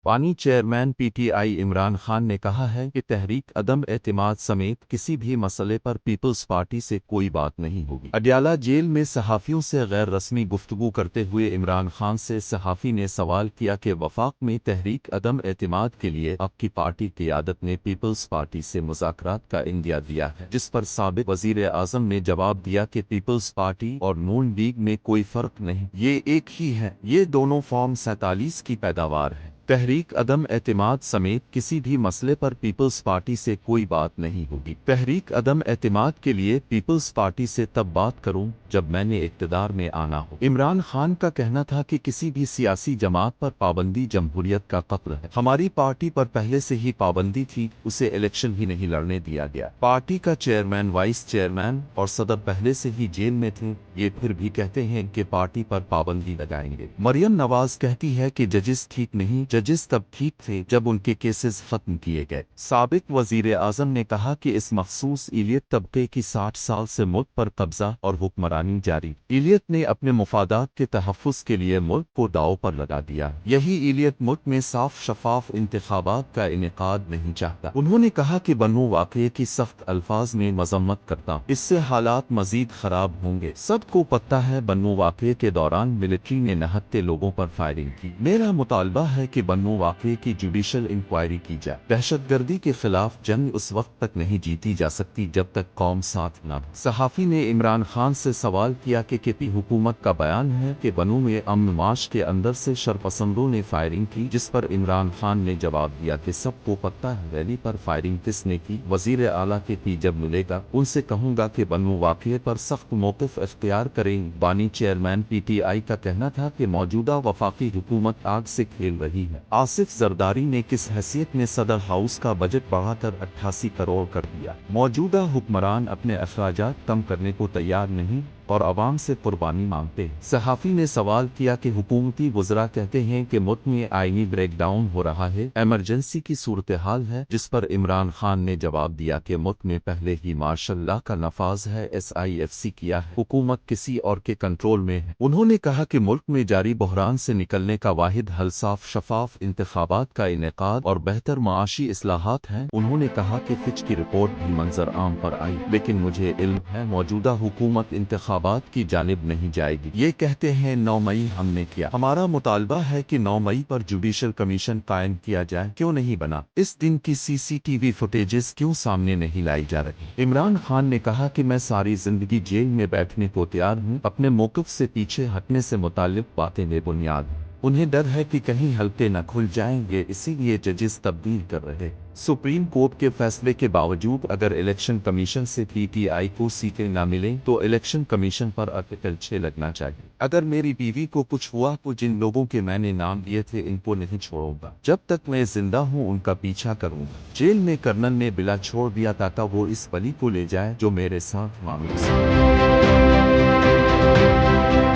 पानी chairman PTI Imran Khan ने कहा है कि तहरीक अदम एतमाद समेत किसी भी मसले पर पीपल्स पार्टी से कोई बात नहीं होगी। अडयाला जेल में सहाफ़ियों से गैर रस्मी गुफ्तगू करते हुए इमरान खान से सहाफ़ी ने सवाल किया कि वफाक में तहरीक अदम एतमाद के लिए आपकी पार्टी क़ियादत ने पीपल्स पार्टी से मुज़ाकरात का इंदिया दिया है, जिस पर साबिक़ वज़ीर आज़म ने जवाब दिया कि पीपल्स पार्टी और नून लीग में कोई फ़र्क नहीं, ये एक ही है, ये दोनों फॉर्म 47 की पैदावार है। तहरीक अदम एतमाद समेत किसी भी मसले पर पीपल्स पार्टी से कोई बात नहीं होगी। तहरीक अदम एतमाद के लिए पीपल्स पार्टी से तब बात करूं जब मैंने इक़्तिदार में आना हो। इमरान खान का कहना था कि किसी भी सियासी जमात पर पाबंदी जमहूरियत का कत्ल है। हमारी पार्टी पर पहले से ही पाबंदी थी, उसे इलेक्शन ही नहीं लड़ने दिया गया। पार्टी का चेयरमैन, वाइस चेयरमैन और सदर पहले से ही जेल में थे, ये फिर भी कहते हैं कि पार्टी पर पाबंदी लगाएंगे। मरियम नवाज कहती है कि जजेस ठीक नहीं, जजेस तब ठीक थे जब उनके केसेस खत्म किए गए। साबिक वजीर आजम ने कहा कि इस मखसूस इलियत तबके की 60 साल से मुल्क पर कब्जा और हुक्मरानी जारी। इलियत ने अपने मुफादात के तहफ़्फ़ुज़ के लिए मुल्क को दांव पर लगा दिया। यही इलियत मुल्क में साफ शफाफ इंतखाबात का इनेकाद नहीं चाहता। उन्होंने कहा कि बन्नू वाक़ये की सख्त अल्फाज में मजम्मत करता हूं, इससे हालात मजीद खराब होंगे। सबको पता है बन्नू वाक़ये के दौरान मिलिट्री ने नहत्ते लोगों पर फायरिंग की। मेरा मुतालबा है कि बन्नू वाक़ये की जुडिशल इंक्वायरी की जाए। दहशतगर्दी के खिलाफ जंग उस वक्त तक नहीं जीती जा सकती जब तक कौम साथ न। सहाफ़ी ने इमरान खान से सवाल किया कि केपी हुकूमत का बयान है कि बन्नू में अमन माश के अंदर से शरपसंदों ने फायरिंग की, जिस पर इमरान खान ने जवाब दिया कि सबको पता है रैली पर फायरिंग किसने की। वजीर आला के पी जब मिलेगा उनसे कहूँगा कि बन्नू वाक़ये पर सख्त मौक़िफ़ इख्तियार करें। बानी चेयरमैन पीटीआई का कहना था कि मौजूदा वफाकी हुकूमत आग से खेल रही है। आसिफ जरदारी ने किस हैसियत में सदर हाउस का बजट बढ़ाकर 88 करोड़ कर दिया। मौजूदा हुक्मरान अपने अखराजात कम करने को तैयार नहीं और आवाम से कुर्बानी मांगते हैं। सहाफ़ी ने सवाल किया कि हुकूमती वज़रा कहते हैं कि मुल्क में आईनी ब्रेकडाउन हो रहा है, इमरजेंसी की सूरत हाल है, जिस पर इमरान खान ने जवाब दिया कि मुल्क में पहले ही मार्शल लॉ का नफाज है, SIFC किया है, हुकूमत किसी और के कंट्रोल में है। उन्होंने कहा कि मुल्क में जारी बहरान से निकलने का वाहिद हल साफ शफाफ इंतखाबात का इनेकाद और बेहतर माशी इस्लाहात हैं। उन्होंने कहा कि फिच की रिपोर्ट भी मंजर आम पर आई, लेकिन मुझे इल्म है मौजूदा हुकूमत इंतखाबात की जानिब नहीं जाएगी। ये कहते हैं 9 मई हमने किया। हमारा मुतालबा है कि 9 मई पर जुडिशल कमीशन कायम किया जाए। क्यों नहीं बना? इस दिन की CCTV फुटेजेस क्यों सामने नहीं लाई जा रही? इमरान खान ने कहा कि मैं सारी जिंदगी जेल में बैठने को तैयार हूँ, अपने मौक़िफ़ से पीछे हटने से मुताल्लिक़ बातें बेबुनियाद हैं। उन्हें डर है कि कहीं हल्के न खुल जाएंगे, इसीलिए जजेस तब्दील कर रहे। सुप्रीम कोर्ट के फैसले के बावजूद अगर इलेक्शन कमीशन से PTI को सीटें न मिलें तो इलेक्शन कमीशन पर आर्टिकल 6 लगना चाहिए। अगर मेरी बीवी को कुछ हुआ तो जिन लोगों के मैंने नाम दिए थे इनको नहीं छोड़ूंगा। जब तक मैं जिंदा हूँ उनका पीछा करूंगा। जेल में कर्नल ने बिला छोड़ दिया ताकि वो इस बली को ले जाए जो मेरे साथ मामूली।